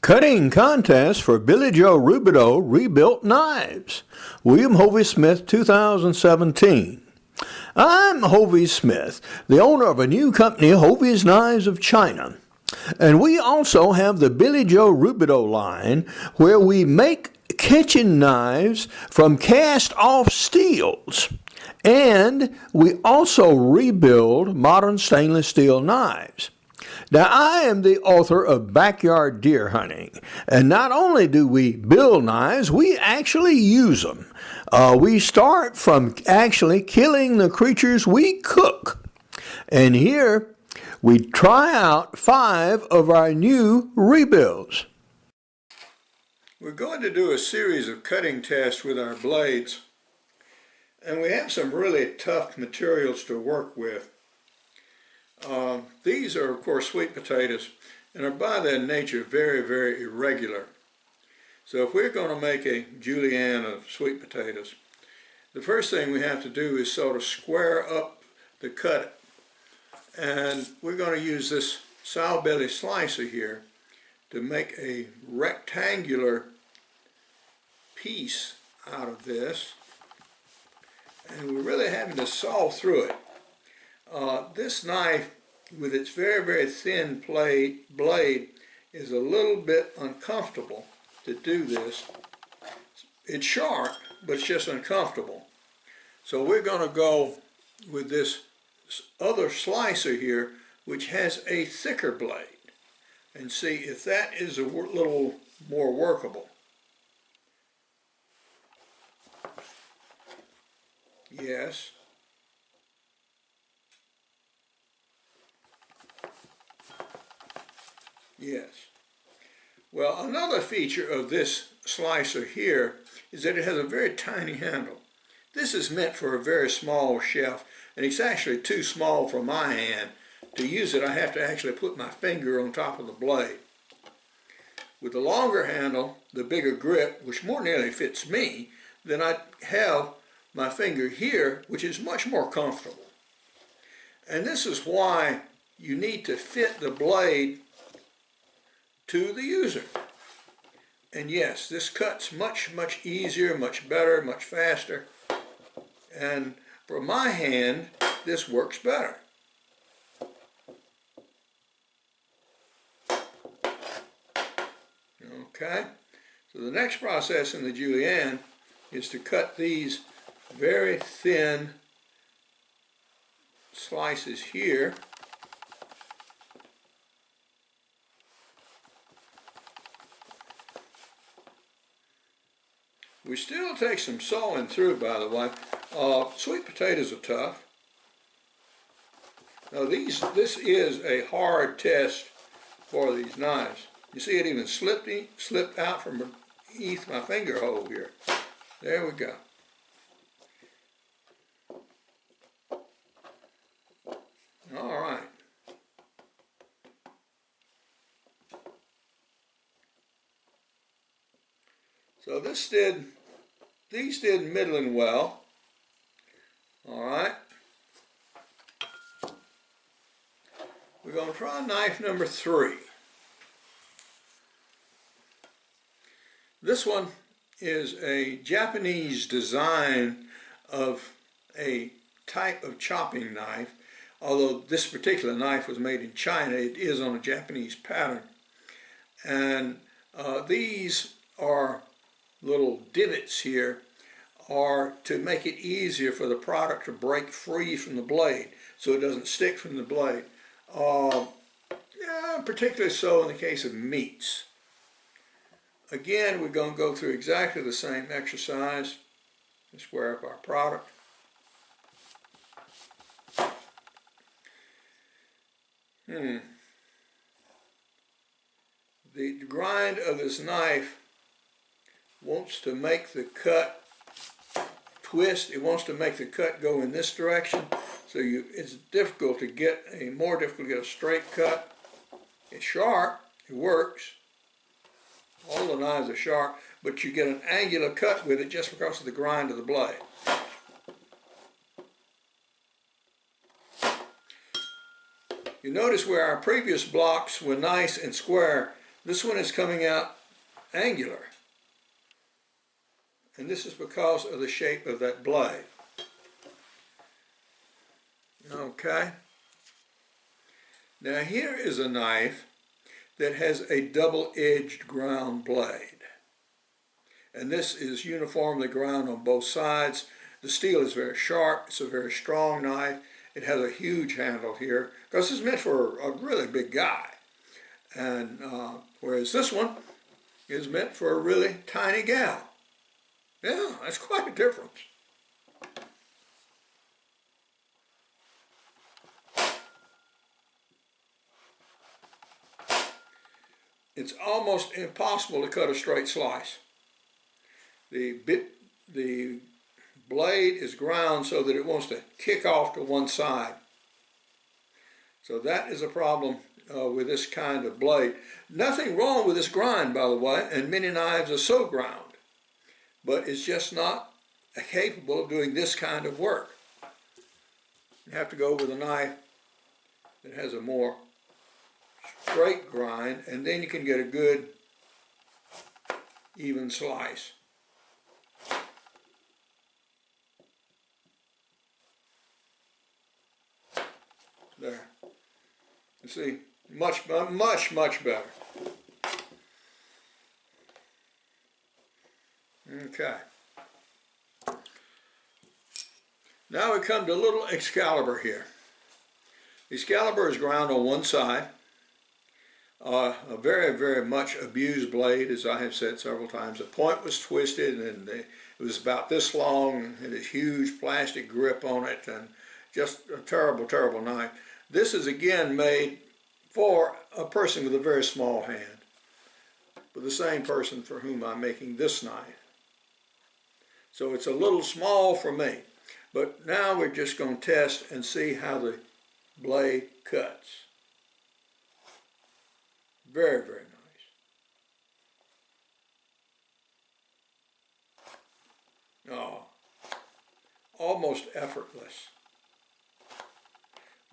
Cutting contest for Billy Joe Rubideoux rebuilt knives. William Hovey Smith, 2017. I'm Hovey Smith, the owner of a new company, Hovey's Knives of China. And we also have the Billy Joe Rubideoux line, where we make kitchen knives from cast-off steels. And we also rebuild modern stainless steel knives. Now, I am the author of Backyard Deer Hunting, and not only do we build knives, we actually use them. We start from actually killing the creatures we cook. And here we try out 5 of our new rebuilds. We're going to do a series of cutting tests with our blades, and we have some really tough materials to work with. These are, of course, sweet potatoes, and are by their nature very, very irregular. So if we're going to make a julienne of sweet potatoes, the first thing we have to do is sort of square up the cut. And we're going to use this sow belly slicer here to make a rectangular piece out of this. And we're really having to saw through it. This knife, with its very, very thin blade, is a little bit uncomfortable to do this. It's sharp, but it's just uncomfortable. So we're going to go with this other slicer here, which has a thicker blade, and see if that is a little more workable. Yes. Yes. Well, another feature of this slicer here is that it has a very tiny handle. This is meant for a very small chef, and it's actually too small for my hand. To use it, I have to actually put my finger on top of the blade. With the longer handle, the bigger grip, which more nearly fits me, then I have my finger here, which is much more comfortable. And this is why you need to fit the blade to the user. And yes, this cuts much, much easier, much better, much faster. And for my hand, this works better. Okay, so the next process in the julienne is to cut these very thin slices here. We still take some sawing through, by the way. Sweet potatoes are tough. Now this is a hard test for these knives. You see it even slipped out from beneath my finger hole here. There we go. All right. So these did middling well. All right. We're going to try knife number 3. This one is a Japanese design of a type of chopping knife. Although this particular knife was made in China, it is on a Japanese pattern. And these are little divots here are to make it easier for the product to break free from the blade so it doesn't stick from the blade. Particularly so in the case of meats. Again, we're going to go through exactly the same exercise to square up our product. The grind of this knife wants to make the cut twist. It wants to make the cut go in this direction. So it's difficult to get more difficult to get a straight cut. It's sharp. It works. All the knives are sharp, but you get an angular cut with it just because of the grind of the blade. You notice where our previous blocks were nice and square, This one is coming out angular. And this is because of the shape of that blade. Okay. Now here is a knife that has a double-edged ground blade. And this is uniformly ground on both sides. The steel is very sharp. It's a very strong knife. It has a huge handle here because it's meant for a really big guy. And whereas this one is meant for a really tiny gal. Yeah, that's quite a difference. It's almost impossible to cut a straight slice. The blade is ground so that it wants to kick off to one side. So that is a problem with this kind of blade. Nothing wrong with this grind, by the way, and many knives are so ground, but it's just not capable of doing this kind of work. You have to go with a knife that has a more straight grind, and then you can get a good even slice. There. You see, much better. Okay. Now we come to a little Excalibur here. The Excalibur is ground on one side. A very much abused blade, as I have said several times. The point was twisted, and it was about this long, and had a huge plastic grip on it, and just a terrible knife. This is again made for a person with a very small hand, for the same person for whom I'm making this knife. So it's a little small for me. But now we're just going to test and see how the blade cuts. Very nice. Oh, almost effortless.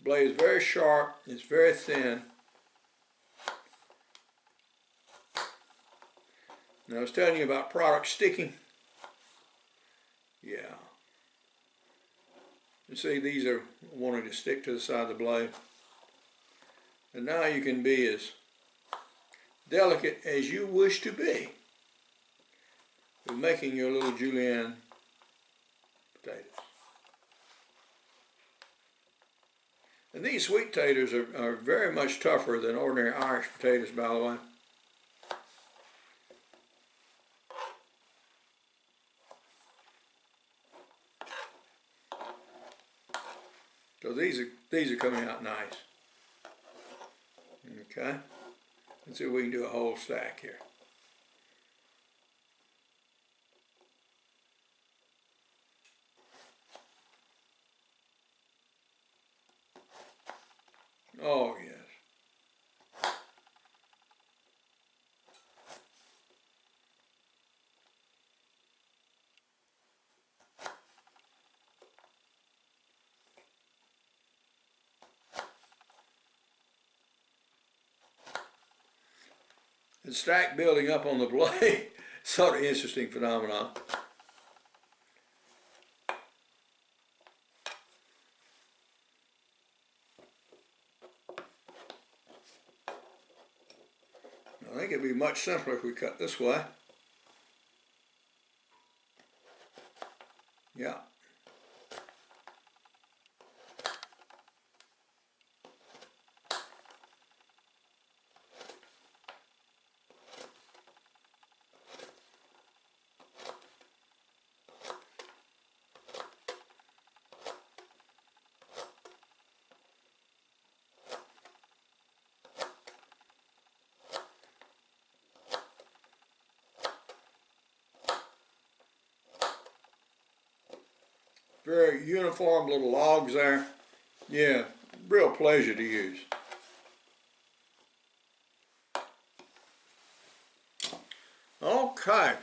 Blade is very sharp, it's very thin. Now I was telling you about product sticking. Yeah. You see, these are wanting to stick to the side of the blade. And now you can be as delicate as you wish to be with making your little julienne potatoes. And these sweet potatoes are very much tougher than ordinary Irish potatoes, by the way. So these are coming out nice. Okay. Let's see if we can do a whole stack here. Oh yes. The stack building up on the blade, sort of interesting phenomenon. I think it'd be much simpler if we cut this way. Yeah. Very uniform little logs there. Yeah, real pleasure to use. Okay.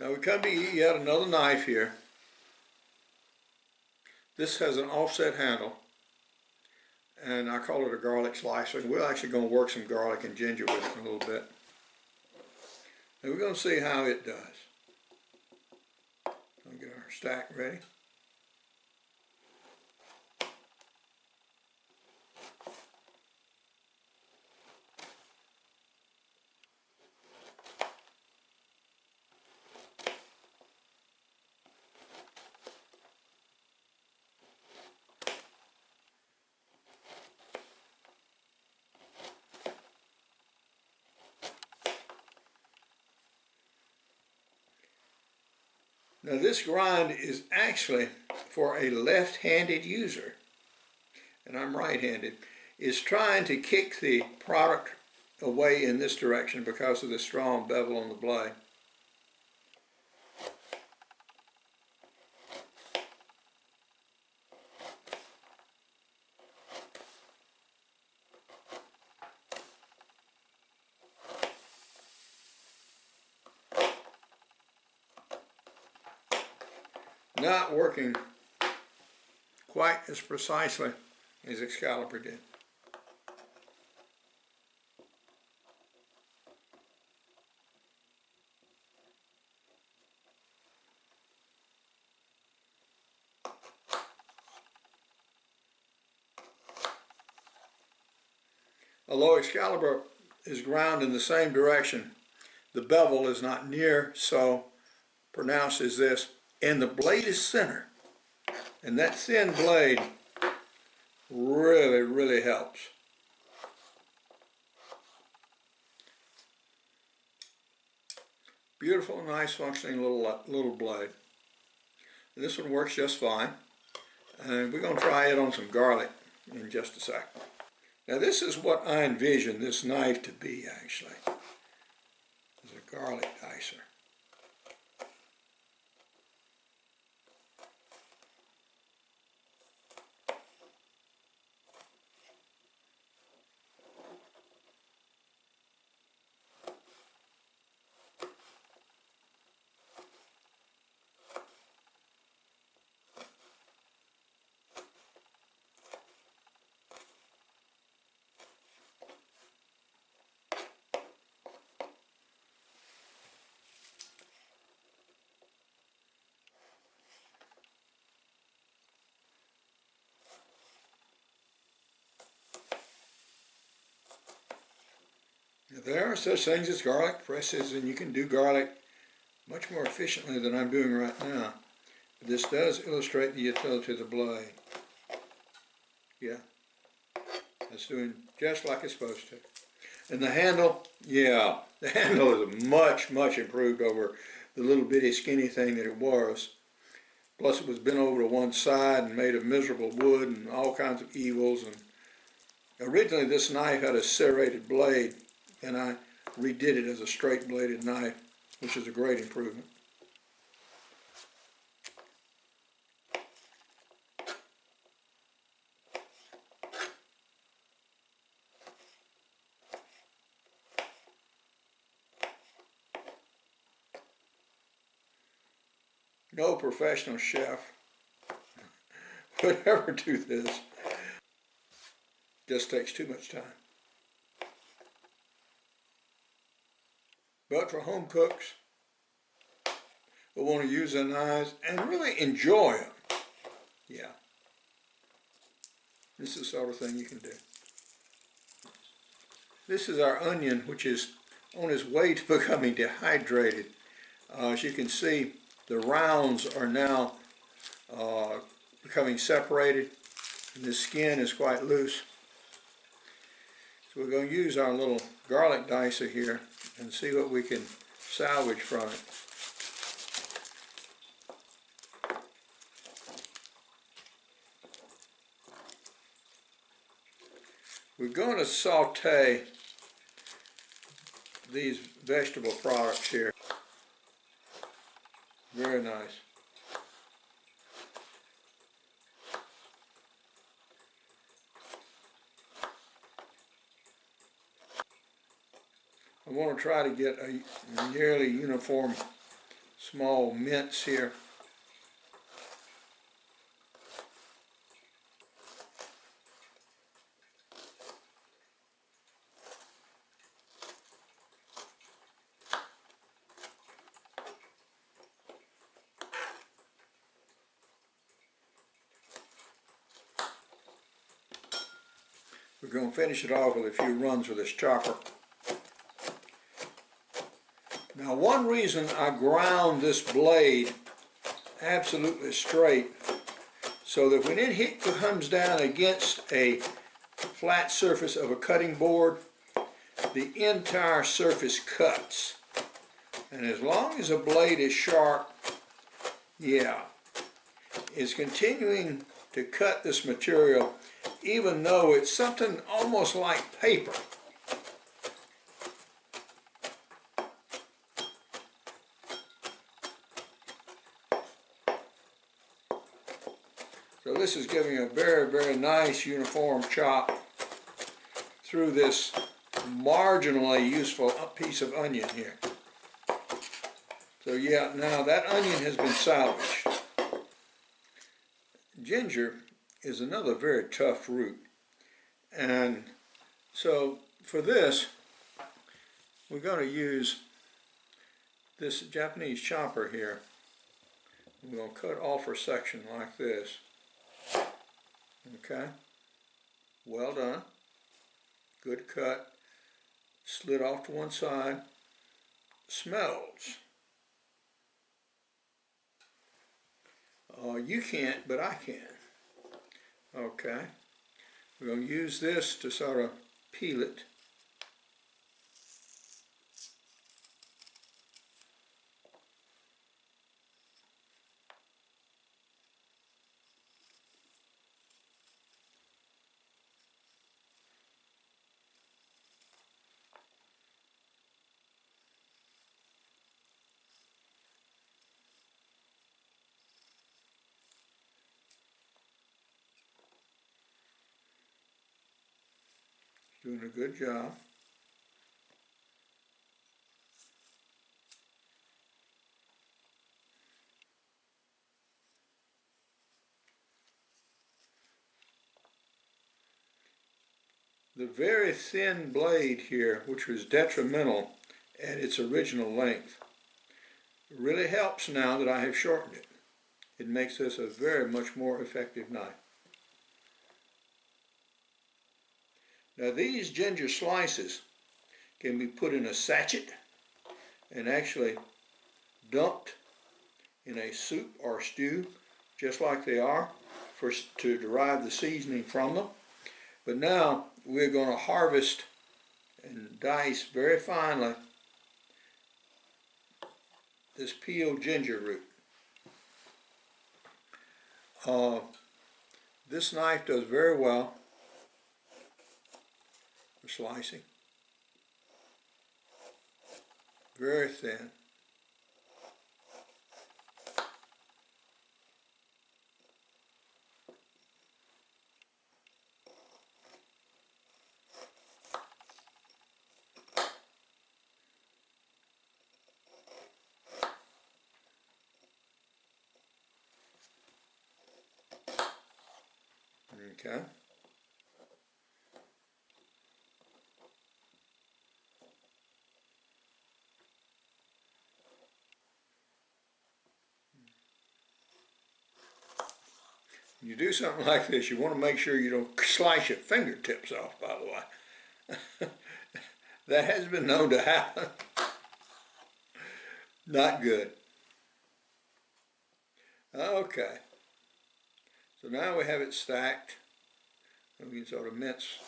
Now we come to yet another knife here. This has an offset handle. and I call it a garlic slicer. And we're actually going to work some garlic and ginger with it in a little bit. And we're going to see how it does. I'll get our stack ready. Now this grind is actually for a left-handed user, and I'm right-handed, is trying to kick the product away in this direction because of the strong bevel on the blade. Not working quite as precisely as Excalibur did. Although Excalibur is ground in the same direction, the bevel is not near so pronounced as this, and the blade is center. And that thin blade really helps. Beautiful, nice, functioning little blade. And this one works just fine. And we're going to try it on some garlic in just a second. Now this is what I envision this knife to be, actually. It's a garlic dicer. There are such things as garlic presses, and you can do garlic much more efficiently than I'm doing right now. But this does illustrate the utility of the blade. Yeah, it's doing just like it's supposed to. And the handle, yeah, the handle is much improved over the little bitty skinny thing that it was. Plus it was bent over to one side and made of miserable wood and all kinds of evils. And originally this knife had a serrated blade, and I redid it as a straight bladed knife, which is a great improvement. No professional chef would ever do this. Just takes too much time. But for home cooks who want to use their knives and really enjoy them, yeah, this is the sort of thing you can do. This is our onion, which is on its way to becoming dehydrated. As you can see, the rounds are now becoming separated, and the skin is quite loose. So we're going to use our little garlic dicer here and see what we can salvage from it. We're going to saute these vegetable products here. Very nice. I want to try to get a nearly uniform small mince here. We're going to finish it off with a few runs with this chopper. Now, one reason I ground this blade absolutely straight, so that when it comes down against a flat surface of a cutting board, the entire surface cuts. And as long as a blade is sharp, yeah, it's continuing to cut this material, even though it's something almost like paper. So this is giving a very, very nice uniform chop through this marginally useful piece of onion here. So yeah, now that onion has been salvaged. Ginger is another very tough root. And so for this, we're going to use this Japanese chopper here. We're going to cut off a section like this. Okay, well done, good cut, slid off to one side, smells. You can't, but I can. Okay, we're going to use this to sort of peel it. Doing a good job. The very thin blade here, which was detrimental at its original length, really helps now that I have shortened it. It makes this a very much more effective knife. Now these ginger slices can be put in a sachet and actually dumped in a soup or stew, just like they are, to derive the seasoning from them. But now we're going to harvest and dice very finely this peeled ginger root. This knife does very well for slicing. Very thin. Okay. When you do something like this, you want to make sure you don't slice your fingertips off, by the way. That has been known to happen. Not good. Okay. So now we have it stacked. And we can sort of mince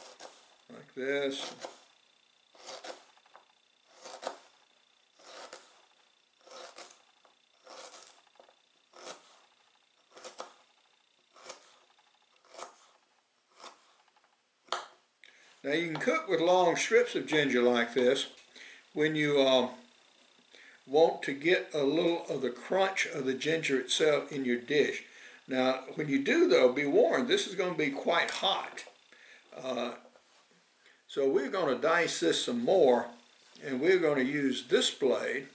like this. Now you can cook with long strips of ginger like this when you want to get a little of the crunch of the ginger itself in your dish. Now when you do though, be warned, this is going to be quite hot. So we're going to dice this some more, and we're going to use this blade,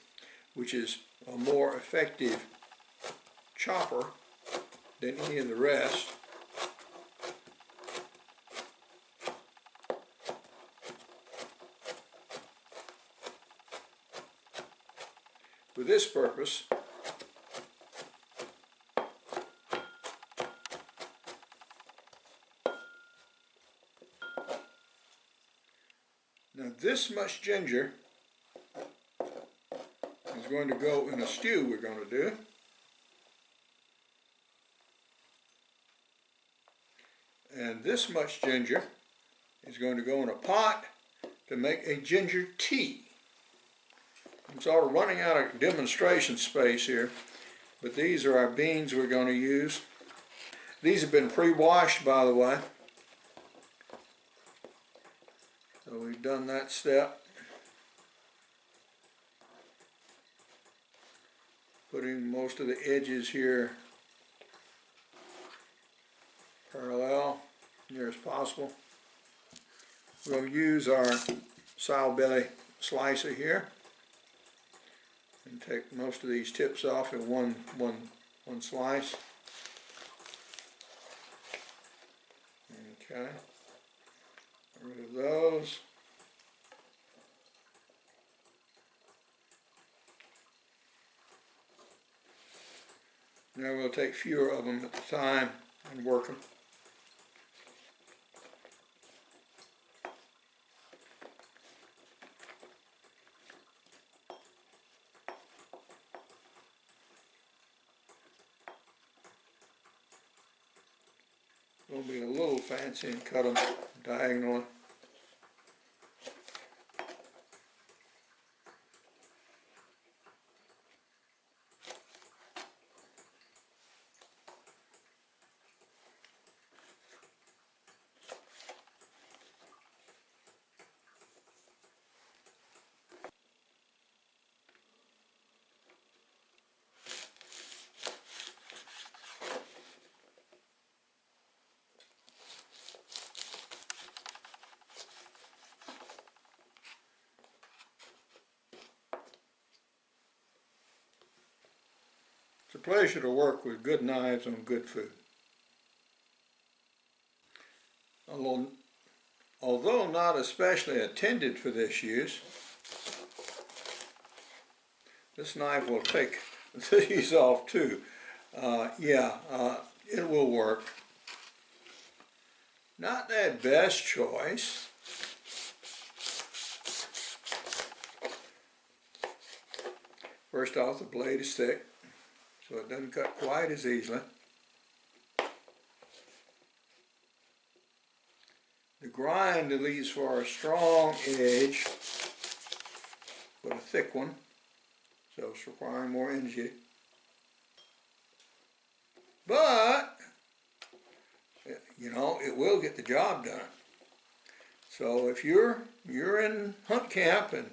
which is a more effective chopper than any of the rest. For this purpose, this much ginger is going to go in a stew we're going to do. And this much ginger is going to go in a pot to make a ginger tea. I'm sort of running out of demonstration space here, but these are our beans we're going to use. These have been pre-washed, by the way. So we've done that step. Putting most of the edges here parallel, near as possible. We'll use our sow belly slicer here and take most of these tips off in one slice. Okay, get rid of those. Now we'll take fewer of them at a time and work them. We'll be a little fancy and cut them diagonally. It's a pleasure to work with good knives on good food. Although not especially intended for this use, this knife will take these off too. It will work. Not that best choice. First off, the blade is thick, so it doesn't cut quite as easily. The grind leaves for a strong edge, but a thick one, so it's requiring more energy. But, you know, it will get the job done. So if you're in hunt camp and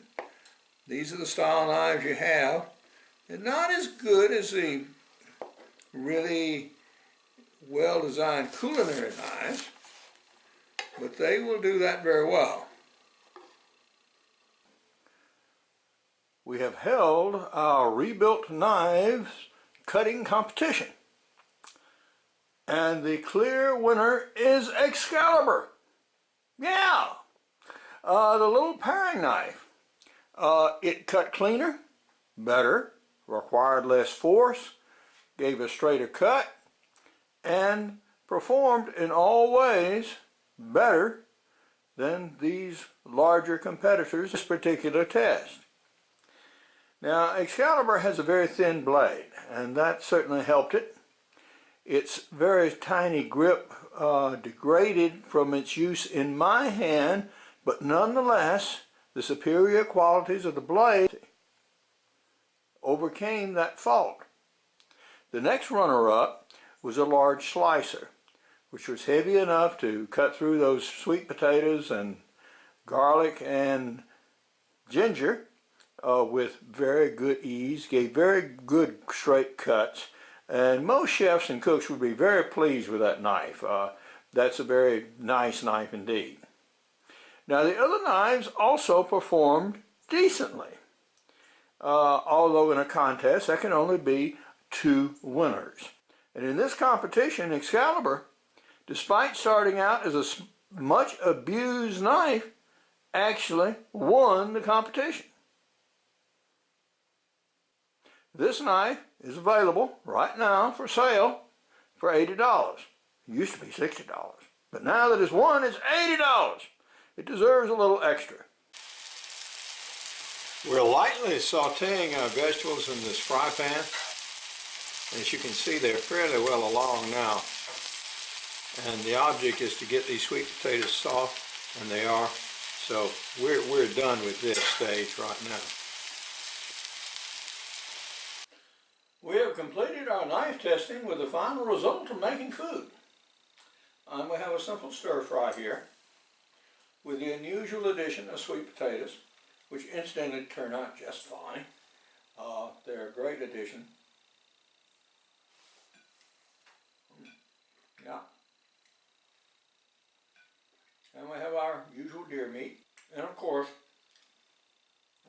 these are the style knives you have, they're not as good as the really well-designed culinary knives, but they will do that very well. We have held our rebuilt knives cutting competition, and the clear winner is Excalibur. Yeah, the little paring knife. It cut cleaner, better, required less force, gave a straighter cut, and performed in all ways better than these larger competitors in this particular test. Now, Excalibur has a very thin blade, and that certainly helped it. Its very tiny grip degraded from its use in my hand, but nonetheless, the superior qualities of the blade overcame that fault. The next runner-up was a large slicer, which was heavy enough to cut through those sweet potatoes and garlic and ginger with very good ease, gave very good straight cuts, and most chefs and cooks would be very pleased with that knife. That's a very nice knife indeed. Now the other knives also performed decently. Although in a contest there can only be 2 winners. And in this competition, Excalibur, despite starting out as a much abused knife, actually won the competition. This knife is available right now for sale for $80. It used to be $60, but now that it's won, it's $80. It deserves a little extra. We're lightly sauteing our vegetables in this fry pan. As you can see, they're fairly well along now. And the object is to get these sweet potatoes soft, and they are. So we're done with this stage right now. We have completed our knife testing with the final result of making food. We have a simple stir fry here with the unusual addition of sweet potatoes, which incidentally turn out just fine. They're a great addition. Yeah. And we have our usual deer meat, and of course,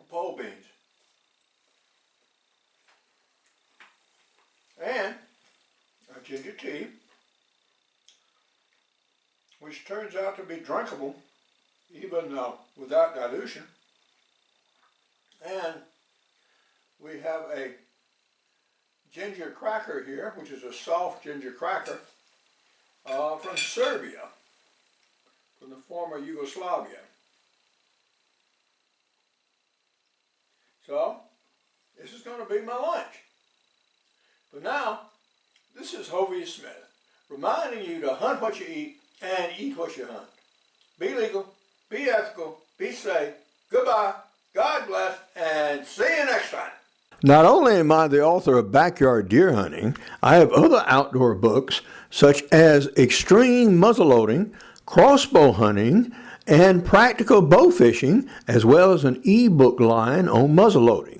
pole beans. And our ginger tea, which turns out to be drinkable even without dilution. And we have a ginger cracker here, which is a soft ginger cracker from Serbia, from the former Yugoslavia. So, this is going to be my lunch. But now, this is Hovey Smith, reminding you to hunt what you eat and eat what you hunt. Be legal, be ethical, be safe. Goodbye, God bless, and see you next time. Not only am I the author of Backyard Deer Hunting, I have other outdoor books such as Extreme Muzzleloading, Crossbow Hunting, and Practical Bow Fishing, as well as an e-book line on muzzleloading.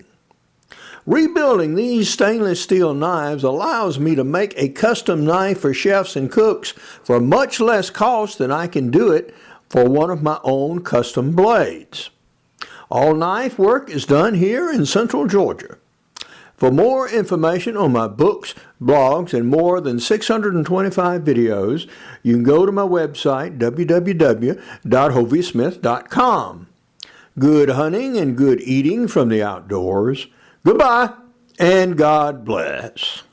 Rebuilding these stainless steel knives allows me to make a custom knife for chefs and cooks for much less cost than I can do it for one of my own custom blades. All knife work is done here in Central Georgia. For more information on my books, blogs, and more than 625 videos, you can go to my website, www.hoveysmith.com. Good hunting and good eating from the outdoors. Goodbye, and God bless.